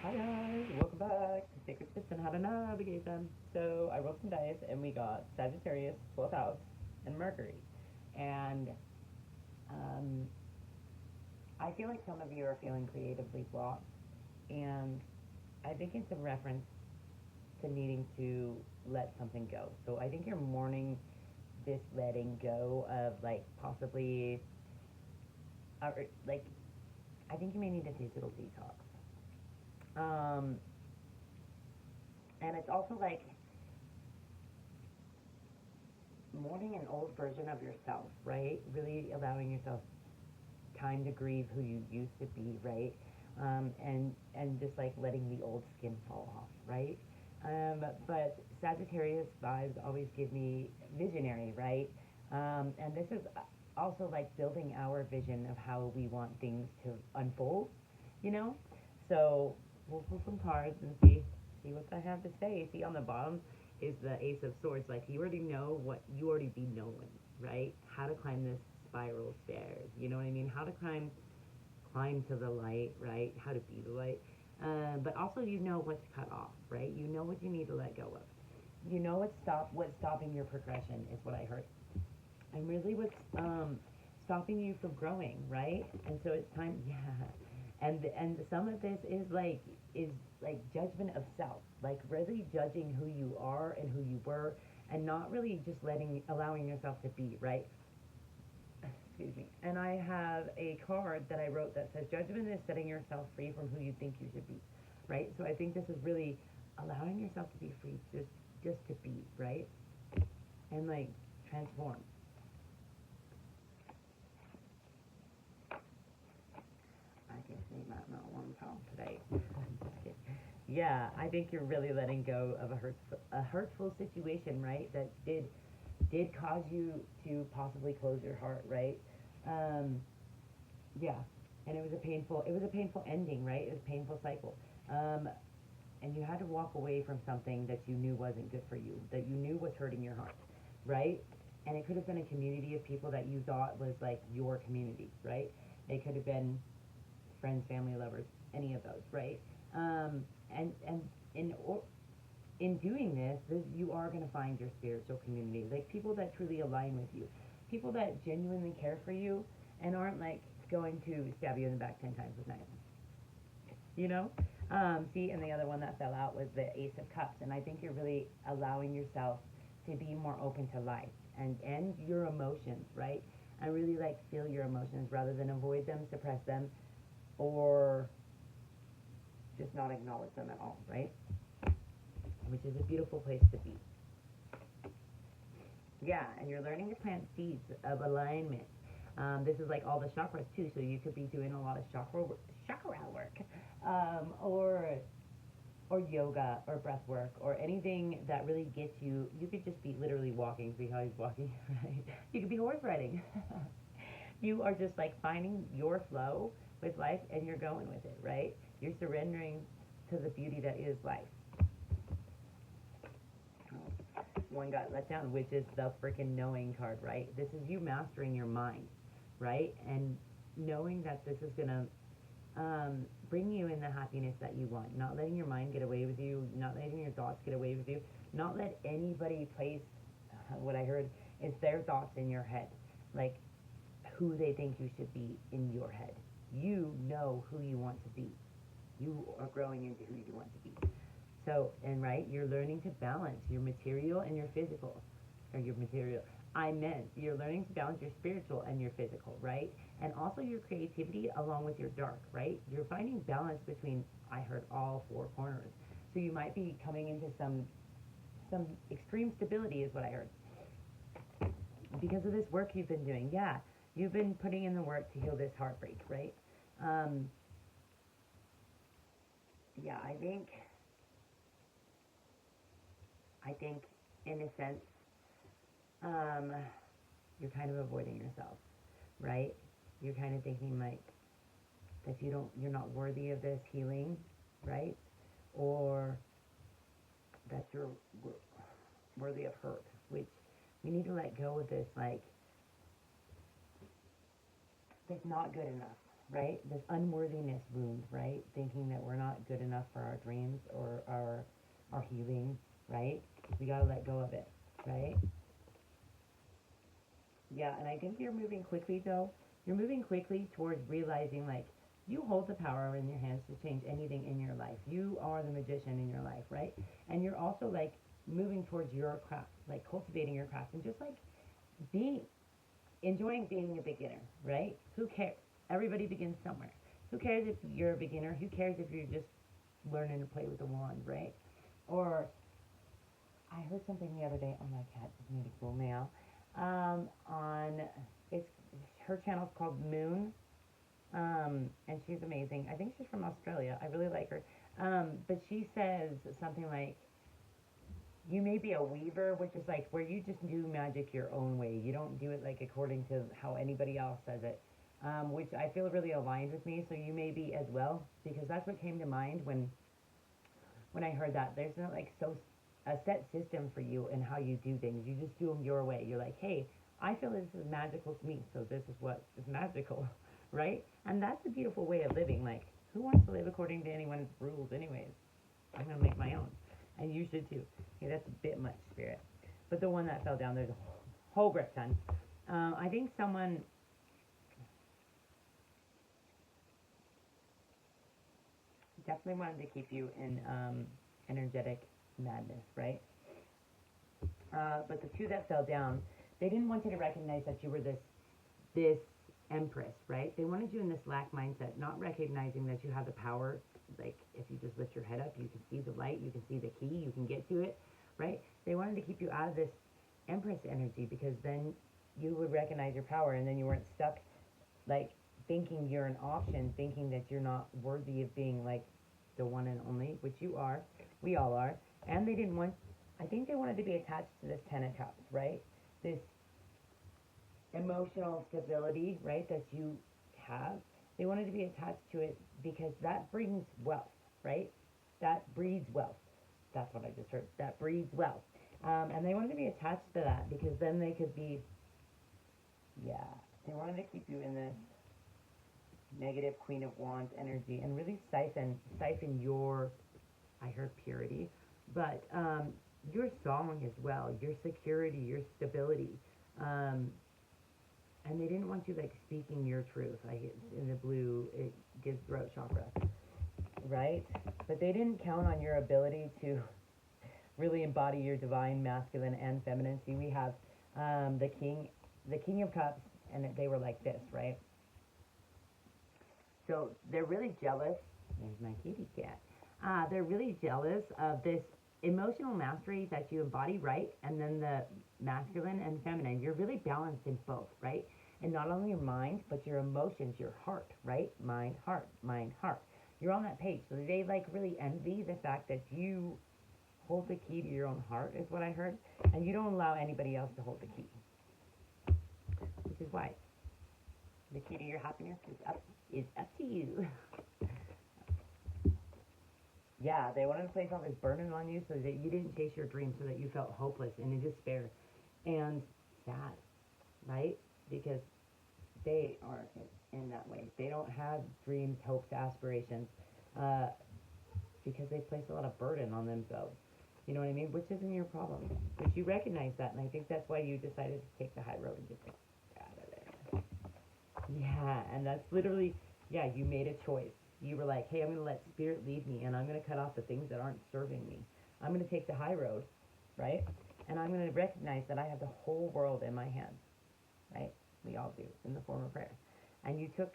Hi guys, welcome back to Sacred Tips on How to Navigate Them. So I rolled some dice and we got Sagittarius, 12th house, and Mercury. And um, I feel like some of you are feeling creatively blocked, and I think it's a reference to needing to let something go. So I think you're mourning this letting go of like possibly, like I think you may need a digital detox. Um, and it's also like mourning an old version of yourself, right? Really allowing yourself time to grieve who you used to be, right? And just like letting the old skin fall off, right? But Sagittarius vibes always give me visionary, right? And this is also like building our vision of how we want things to unfold, you know? So we'll pull some cards and see what I have to say. See on the bottom is the Ace of Swords. Like you already know what you already be knowing, right? How to climb this spiral stairs. You know what I mean? How to climb to the light, right? How to be the light. But also you know what's cut off, right? You know what you need to let go of. You know what's stopping your progression is what I heard. And really what's stopping you from growing, right? And so it's time, yeah. And some of this is like judgment of self, like really judging who you are and who you were, and not really just allowing yourself to be, right? Excuse me. And I have a card that I wrote that says judgment is setting yourself free from who you think you should be, right? So I think this is really allowing yourself to be free, just to be, right? And like transform. I can see my not one pound today. Yeah, I think you're really letting go of a hurtful situation, right? That did cause you to possibly close your heart, right? Um, yeah, and it was a painful ending, right? It was a painful cycle. Um, and you had to walk away from something that you knew wasn't good for you, that you knew was hurting your heart, right? And it could have been a community of people that you thought was like your community, right? They could have been friends, family, lovers, any of those, right? And in or, in doing this, you are going to find your spiritual community, like people that truly align with you, people that genuinely care for you, and aren't like going to stab you in the back 10 times with knives. You know, see, and the other one that fell out was the Ace of Cups, and I think you're really allowing yourself to be more open to life and your emotions, right? And really like feel your emotions rather than avoid them, suppress them, or just not acknowledge them at all, right? Which is a beautiful place to be. Yeah, and you're learning to plant seeds of alignment. This is like all the chakras too, so you could be doing a lot of chakra work, or yoga or breath work or anything that really gets you. You could just be literally walking. See how he's walking, right? You could be horse riding. You are just like finding your flow with life, and you're going with it, right? You're surrendering to the beauty that is life. One got let down, which is the freaking knowing card, right? This is you mastering your mind, right? And knowing that this is gonna bring you in the happiness that you want. Not letting your mind get away with you. Not letting your thoughts get away with you. Not let anybody place what I heard is their thoughts in your head, like who they think you should be in your head. You know who you want to be. You are growing into who you want to be. So, and right, you're learning to balance your material and your physical, or your material. I meant you're learning to balance your spiritual and your physical, right? And also your creativity along with your dark, right? You're finding balance between, I heard, all four corners. So you might be coming into some extreme stability is what I heard because of this work you've been doing. Yeah, you've been putting in the work to heal this heartbreak, right? Um, yeah, I think in a sense, um, you're kind of avoiding yourself, right? You're kind of thinking like that you're not worthy of this healing, right? Or that you're worthy of hurt, which we need to let go of this, like, it's not good enough. right? This unworthiness wound, right? Thinking that we're not good enough for our dreams or our healing, right? We gotta let go of it, right? Yeah, and I think you're moving quickly though. You're moving quickly towards realizing like you hold the power in your hands to change anything in your life. You are the magician in your life, right? And you're also like moving towards your craft, like cultivating your craft and just like being enjoying being a beginner, right? Who cares? Everybody begins somewhere. Who cares if you're a beginner? Who cares if you're just learning to play with a wand, right? Or I heard something the other day. Oh, my cat just made a cool meow. On it's her channel's called Moon, and she's amazing. I think she's from Australia. I really like her. But she says something like, "You may be a weaver," which is like where you just do magic your own way. You don't do it like according to how anybody else says it, which I feel really aligned with me. So you may be as well, because that's what came to mind when I heard that. There's not like so a set system for you and how you do things. You just do them your way. You're like, hey, I feel this is magical to me, so this is what is magical, right? And that's a beautiful way of living. Like, who wants to live according to anyone's rules, anyways? I'm gonna make my own, and you should too. Okay, that's a bit much, spirit. But the one that fell down, there's a whole grip ton. I think someone definitely wanted to keep you in energetic madness, right? But the two that fell down, they didn't want you to recognize that you were this empress, right? They wanted you in this lack mindset, not recognizing that you have the power. Like if you just lift your head up, you can see the light, you can see the key, you can get to it, right? They wanted to keep you out of this empress energy because then you would recognize your power, and then you weren't stuck like thinking you're an option, thinking that you're not worthy of being like the one and only, which you are. We all are. And they didn't want, I think they wanted to be attached to this Ten of Cups, right? This emotional stability, right, that you have. They wanted to be attached to it because that brings wealth, right? That breeds wealth. That's what I just heard. That breeds wealth. And they wanted to be attached to that because then they could be, yeah, they wanted to keep you in this negative Queen of Wands energy and really siphon your, I heard purity, but your song as well, your security, your stability. Um, and they didn't want you like speaking your truth. In the blue, it gives throat chakra, right? But they didn't count on your ability to really embody your divine masculine and feminine. See, we have the King of Cups, and they were like this, right? So they're really jealous. There's my kitty cat. They're really jealous of this emotional mastery that you embody, right? And then the masculine and feminine. You're really balanced in both, right? And not only your mind, but your emotions, your heart, right? Mind, heart, mind, heart. You're on that page. So they like really envy the fact that you hold the key to your own heart, is what I heard. And you don't allow anybody else to hold the key, which is why the key to your happiness is up to you. Yeah, they wanted to place all this burden on you so that you didn't chase your dreams, so that you felt hopeless and in despair and sad, right? Because they are in that way. They don't have dreams, hopes, aspirations, uh, because they place a lot of burden on themselves. You know what I mean? Which isn't your problem. But you recognize that, and I think that's why you decided to take the high road and just like, out of there. Yeah, and that's literally, yeah, you made a choice. You were like, hey, I'm going to let spirit lead me, and I'm going to cut off the things that aren't serving me. I'm going to take the high road, right? And I'm going to recognize that I have the whole world in my hands, right? We all do, in the form of prayer. And you took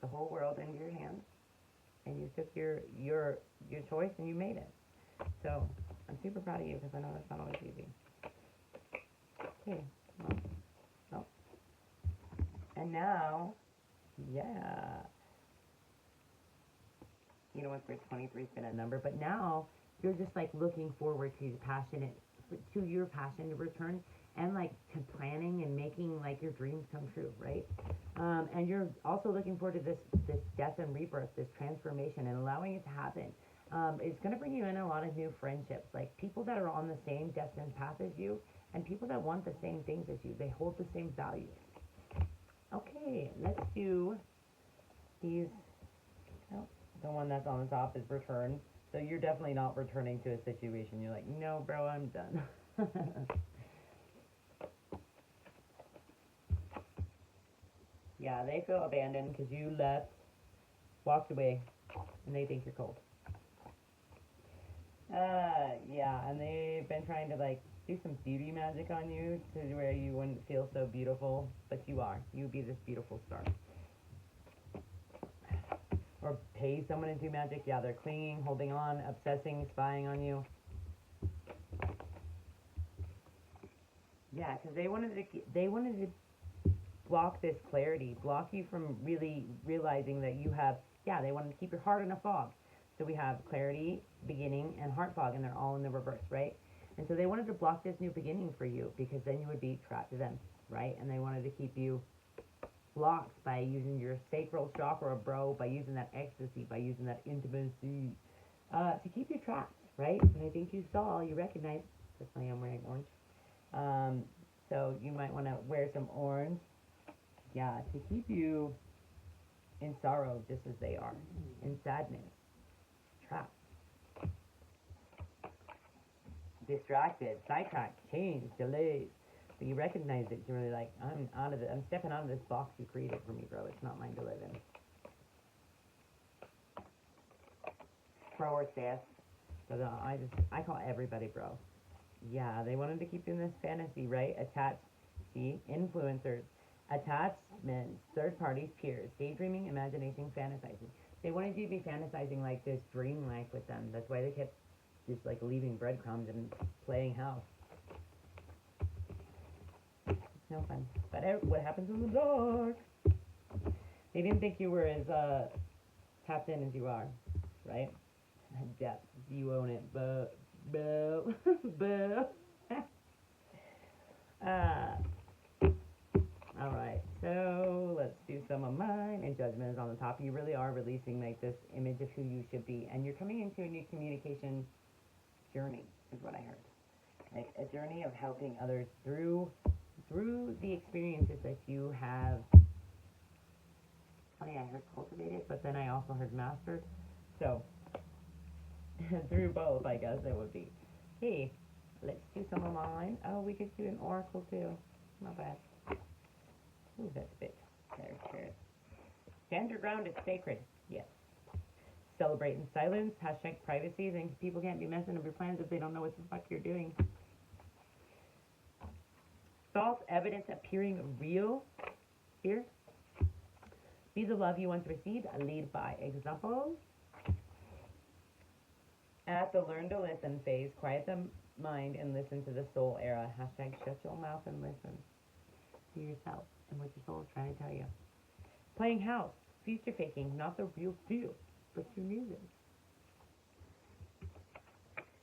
the whole world into your hands, and you took your choice, and you made it. So I'm super proud of you because I know that's not always easy. Okay, well. And now, yeah. You know what, for 23's been a number, but now you're just like looking forward to your passion to return, and like to planning and making like your dreams come true, right? And you're also looking forward to this death and rebirth, this transformation, and allowing it to happen. It's going to bring you in a lot of new friendships, like people that are on the same destined path as you, and people that want the same things as you. They hold the same values. Okay, let's do These, oh, the one that's on the top is return. So you're definitely not returning to a situation. You're like, no, bro, I'm done. Yeah, they feel abandoned because you left, walked away, and they think you're cold. Yeah, and they've been trying to like do some beauty magic on you to where you wouldn't feel so beautiful, but you are. You would be this beautiful star. Or pay someone to do magic. Yeah, they're clinging, holding on, obsessing, spying on you. Yeah, because they wanted to block this clarity, block you from really realizing that you have. Yeah, they wanted to keep your heart in a fog. So we have clarity, beginning, and heart fog, and they're all in the reverse, right? And so they wanted to block this new beginning for you because then you would be trapped to them, right? And they wanted to keep you blocked by using your sacral chakra, bro, by using that ecstasy, by using that intimacy, to keep you trapped, right? And I think you saw, you recognized, that's why I'm wearing orange. So you might want to wear some orange, yeah, to keep you in sorrow just as they are, in sadness, trapped, distracted, sidetracked, changed, delayed. But you recognize it, you're really like, I'm stepping out of this box you created for me, bro. It's not mine to live in. Bro or sis. But I call everybody bro. Yeah, they wanted to keep in this fantasy, right? Attached, see, influencers, attachments, third parties, peers, daydreaming, imagination, fantasizing. They wanted you to be fantasizing like this dream life with them. That's why they kept just like leaving breadcrumbs and playing house. It's no fun. But what happens in the dark? They didn't think you were as tapped in as you are, right? Depth, you own it, but boo, boo. All right, so let's do some of mine. And judgment is on the top. You really are releasing like this image of who you should be, and you're coming into a new communication journey, is what I heard. Like a journey of helping others through the experiences that you have. Funny, I heard cultivated, but then I also heard mastered. So through both, I guess it would be. Hey, let's do some of mine. Oh, we could do an oracle too. Not bad. Ooh, that's big. There's spirit. Stand your ground is sacred. Yes. Celebrate in silence. Hashtag privacy. Then people can't be messing up your plans if they don't know what the fuck you're doing. False evidence appearing real. Here. Be the love you once received. Lead by example. At the learn to listen phase, quiet the mind and listen to the soul era. Hashtag shut your mouth and listen to yourself and what your soul is trying to tell you. Playing house, future faking, not the real feel, but your music.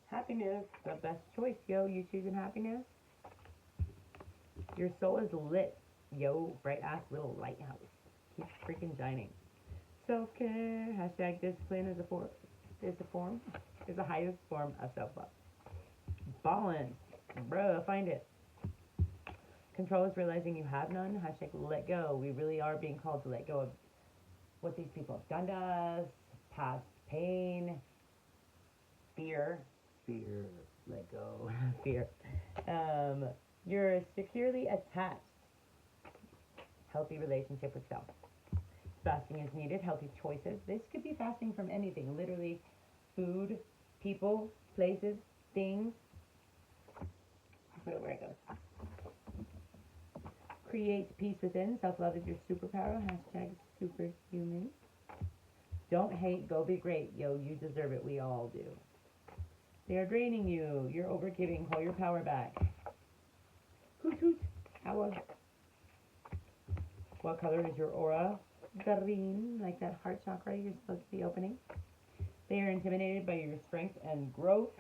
Happiness, the best choice, yo. You choosing happiness? Your soul is lit, yo. Bright ass little lighthouse. Keep freaking shining. Self care. Hashtag discipline is the highest form of self love. Balance, bro. Find it. Control is realizing you have none. Hashtag let go. We really are being called to let go of what these people have done to us, past pain, fear, let go, fear. You're securely attached. Healthy relationship with self. Fasting is needed. Healthy choices. This could be fasting from anything. Literally, food, people, places, things. Put it where it goes. Create peace within. Self-love is your superpower. Hashtag superhuman. Don't hate. Go be great. Yo, you deserve it. We all do. They are draining you. You're overgiving. Call your power back. Hoot hoot. Owl. What color is your aura? Green. Like that heart chakra you're supposed to be opening. They are intimidated by your strength and growth.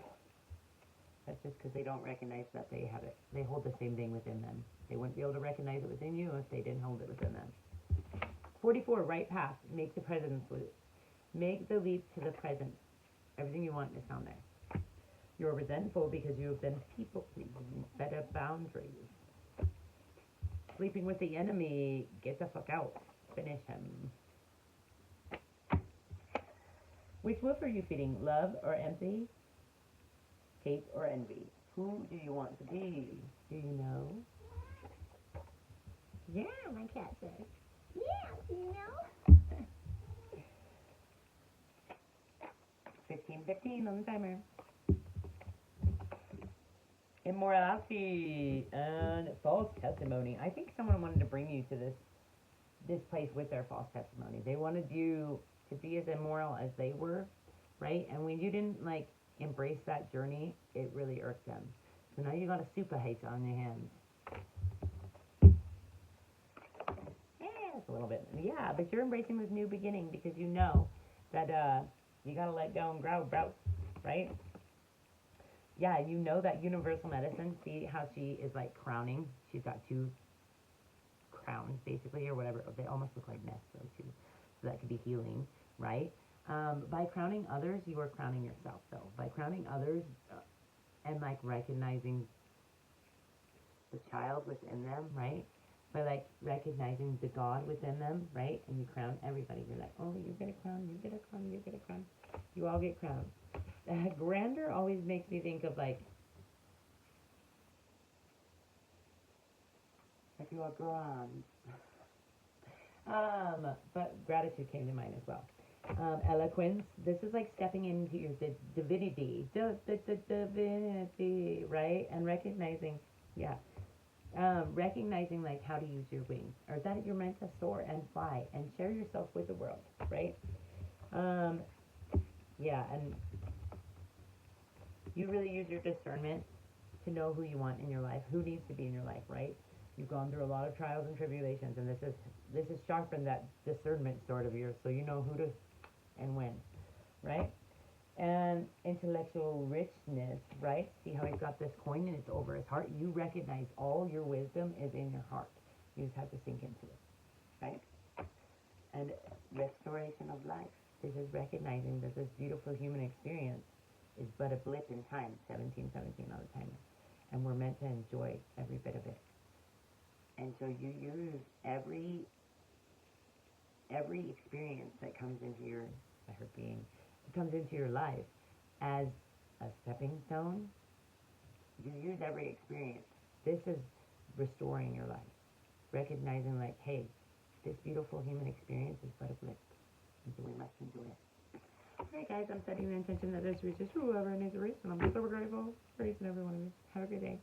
That's just because they don't recognize that they have it. They hold the same thing within them. They wouldn't be able to recognize it within you if they didn't hold it within them. 44, right path. Make the present loop. Make the leap to the present. Everything you want is found there. You're resentful because you have been people pleasing. Set up boundaries. Sleeping with the enemy. Get the fuck out. Finish him. Which wolf are you feeding? Love or empathy? Hate or envy? Who do you want to be? Do you know? Yeah, my cat says. Yeah, you know? 15:15 on the timer. Immorality and false testimony. I think someone wanted to bring you to this place with their false testimony. They wanted you to be as immoral as they were, right? And when you didn't like embrace that journey, it really irked them. So now you got a super hate on your hands. Yes, a little bit. Yeah, but you're embracing this new beginning because you know that you gotta let go and grow, bro, right? Yeah, you know that universal medicine. See how she is like crowning. She's got two crowns basically, or whatever. They almost look like nests though too. So that could be healing, right? By crowning others, you are crowning yourself though. By crowning others and like recognizing the child within them, right? By like recognizing the God within them, right? And you crown everybody. You're like, oh, you get a crown, you get a crown, you get a crown. You all get crowns. Grandeur always makes me think of like you are grand. But gratitude came to mind as well. Eloquence. This is like stepping into your divinity, divinity, right? And recognizing, yeah, recognizing like how to use your wings, or that you're meant to soar and fly and share yourself with the world, right? Yeah, and you really use your discernment to know who you want in your life, who needs to be in your life, right? You've gone through a lot of trials and tribulations, and this has sharpened that discernment sort of yours, so you know who to and when, right? And intellectual richness, right? See how he's got this coin and it's over his heart? You recognize all your wisdom is in your heart. You just have to sink into it, right? And restoration of life. This is recognizing that this beautiful human experience is but a blip in time, 1717 on the timer. And we're meant to enjoy every bit of it. And so you use every experience that comes into your comes into your life as a stepping stone. You use every experience. This is restoring your life. Recognizing like, hey, this beautiful human experience is but a blip. And so we must enjoy it. Alright guys, I'm setting the intention that this reaches whoever needs a reach, and I'm super grateful for each and every one of you. Have a good day.